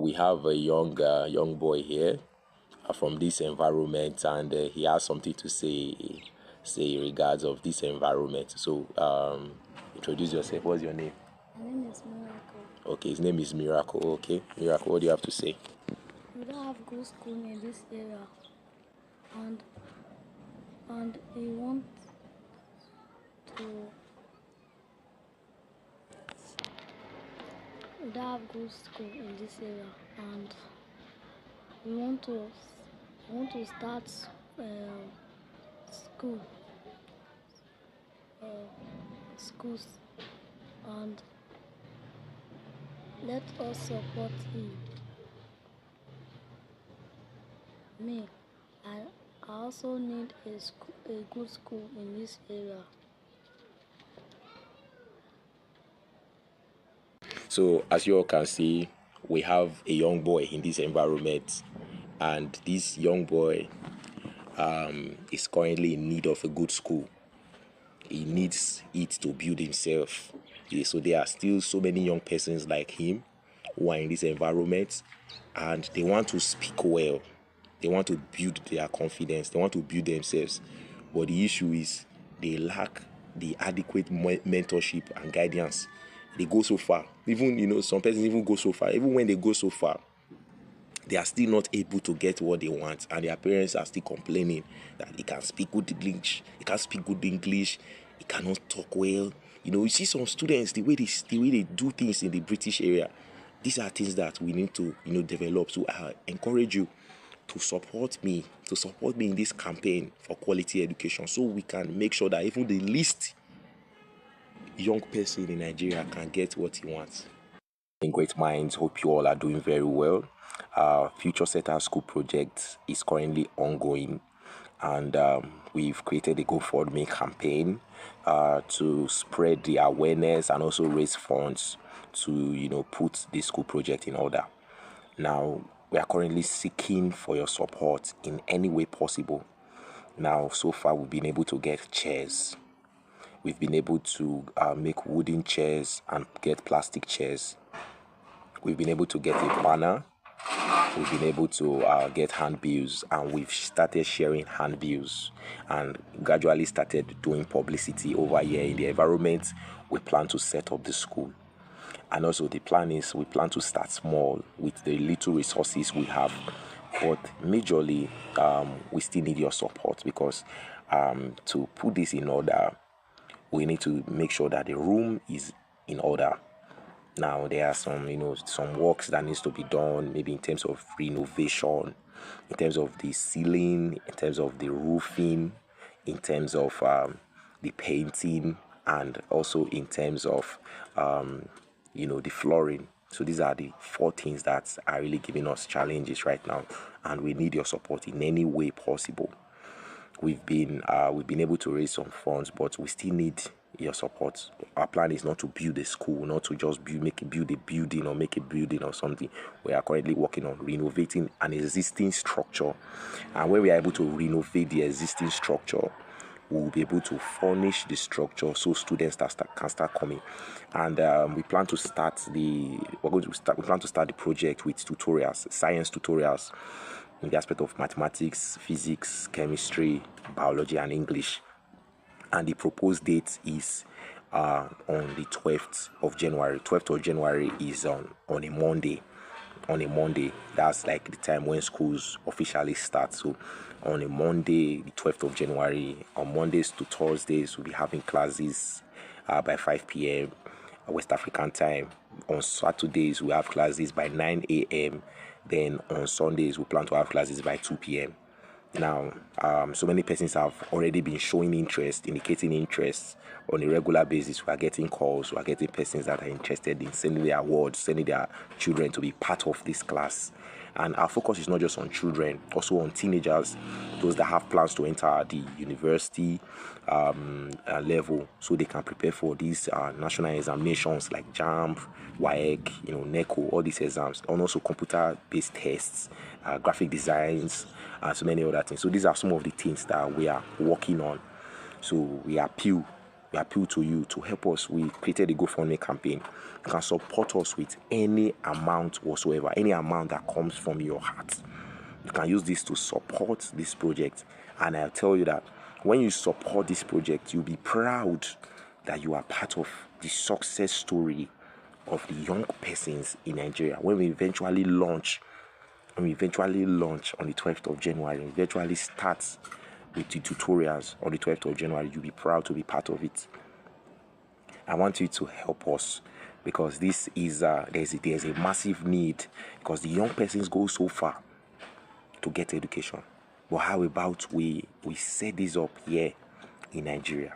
we have a young boy here from this environment, and he has something to say regards of this environment. So introduce yourself. What's your name? My name is Miracle. Okay, his name is Miracle. Okay, Miracle, what do you have to say? We don't have good school in this area, and we want to. We don't have good school in this area, and we want to start school schools, and let us support him. Me, I also need a good school in this area. So as you all can see, we have a young boy in this environment, and this young boy is currently in need of a good school. He needs it to build himself. Yeah, so there are still so many young persons like him who are in this environment, and they want to speak well. They want to build their confidence. They want to build themselves. But the issue is they lack the adequate mentorship and guidance. They go so far. Even, some persons even go so far. Even when they go so far, they are still not able to get what they want, and their parents are still complaining that he can speak good English, he can't speak good English, he cannot talk well. You see some students, the way they do things in the British area. These are things that we need to develop. So I encourage you to support me in this campaign for quality education, so we can make sure that even the least young person in Nigeria can get what he wants. In great minds, hope you all are doing very well. Future Setter School project is currently ongoing, and we've created a GoFundMe campaign to spread the awareness and also raise funds to put the school project in order. Now we are currently seeking for your support in any way possible. Now so far we've been able to get chairs. We've been able to make wooden chairs and get plastic chairs. We've been able to get a banner. We've been able to get handbills, and we've started sharing handbills and gradually started doing publicity over here in the environment. We plan to set up the school. And also the plan is we plan to start small with the little resources we have. But majorly, we still need your support, because to put this in order, we need to make sure that the room is in order. Now there are some works that needs to be done, maybe in terms of renovation, in terms of the ceiling, in terms of the roofing, in terms of the painting, and also in terms of the flooring. So these are the 4 things that are really giving us challenges right now, and we need your support in any way possible. We've been able to raise some funds, but we still need your support. Our plan is not to build a school, not to just build a building or make a building or something. We are currently working on renovating an existing structure, and when we are able to renovate the existing structure, we will be able to furnish the structure so students can start coming. And we plan to start the project with tutorials, science tutorials, in the aspect of mathematics, physics, chemistry, biology, and English. And the proposed date is on the 12th of January. 12th of January is on a Monday. On a Monday, that's like the time when schools officially start. So on a Monday, the 12th of January, on Mondays to Thursdays, we'll be having classes by 5 p.m. West African time. On Saturdays, we have classes by 9 a.m. Then on Sundays, we plan to have classes by 2 p.m. Now, so many persons have already been showing interest, indicating interest on a regular basis. We are getting calls, we are getting persons that are interested in sending their awards, sending their children to be part of this class. And our focus is not just on children, also on teenagers, those that have plans to enter the university level, so they can prepare for these national examinations like JAMB, WAEC, NECO, all these exams, and also computer-based tests, graphic designs, and so many other things. So these are some of the things that we are working on. So we appeal we appeal to you to help us. We created a GoFundMe campaign. You can support us with any amount whatsoever, any amount that comes from your heart. You can use this to support this project. And I'll tell you that when you support this project, you'll be proud that you are part of the success story of the young persons in Nigeria. When we eventually launch on the 12th of January, we eventually start with the tutorials on the 12th of January, you'll be proud to be part of it. I want you to help us, because this is there's a massive need, because the young persons go so far to get education. But how about we set this up here in Nigeria?